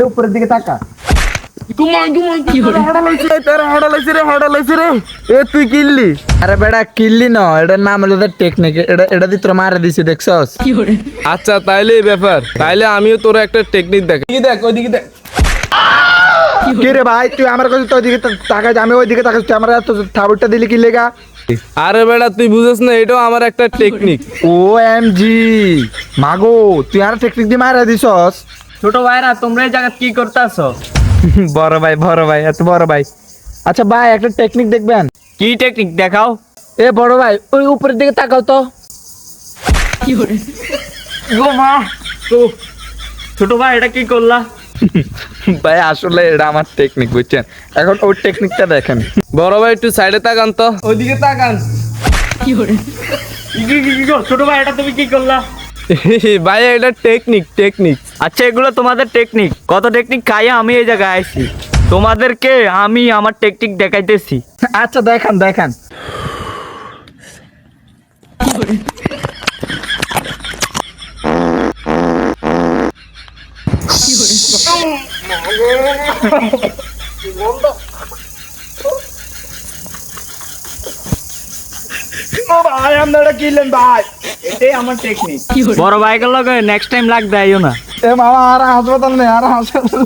উপরের দিকে তাকা। তুই কিনলি? আরে বেটা কিল্লি ন, এটার নাম হলো টেকনিক। এটা দিয়ে তোরা মারা দিছি, দেখছস? আচ্ছা তাইলে এই ব্যাপার, তাইলে আমিও তোর একটা টেকনিক দেখ। দেখ ওইদিকে দেখ। কি রে ভাই, তুই আমার কাছে তোর দিকে তাকাই, আমি ওই দিকে তাকাই, তুই আমার এত থাবুরটা দিলি কি লেগা? আরে বেটা তুই বুঝছ না, এটাও আমার একটা টেকনিক। ও এম জি মাগো, তুই আর টেকনিক দিয়ে মারা দিছস? ছোট ভাইরা তোমরা এই জায়গা কি করতেছো? বড় ভাই এত বড় ভাই। আচ্ছা ভাই, একটা টেকনিক দেখবেন? কি টেকনিক দেখাও? এ বড় ভাই, ওই উপরের দিকে তাকাও তো। গো মা, তো ছোট ভাই এটা কি করলা? ভাই আসলে এটা আমার টেকনিক, বুঝছেন? এখন ওই টেকনিকটা দেখেন। বড় ভাই একটু সাইডে তাকান তো, ওইদিকে তাকান। ছোট ভাই এটা তুমি কি করলা? ভাই এটা টেকনিক। আচ্ছা এগুলো তোমাদের টেকনিক, কত টেকনিক খাইয়া আমি এই জায়গায় আইছি। তোমাদেরকে আমি আমার টেকনিক দেখাইতেছি। আচ্ছা দেখান। ভাই আপনারা কিনলেন ভাই, এটাই আমার টেকনিক। বড় ভাইকে লগে নেক্সট টাইম লাগবে আইও না। এ মামা আর হাসপাতাল নেই, আর হাসপাতাল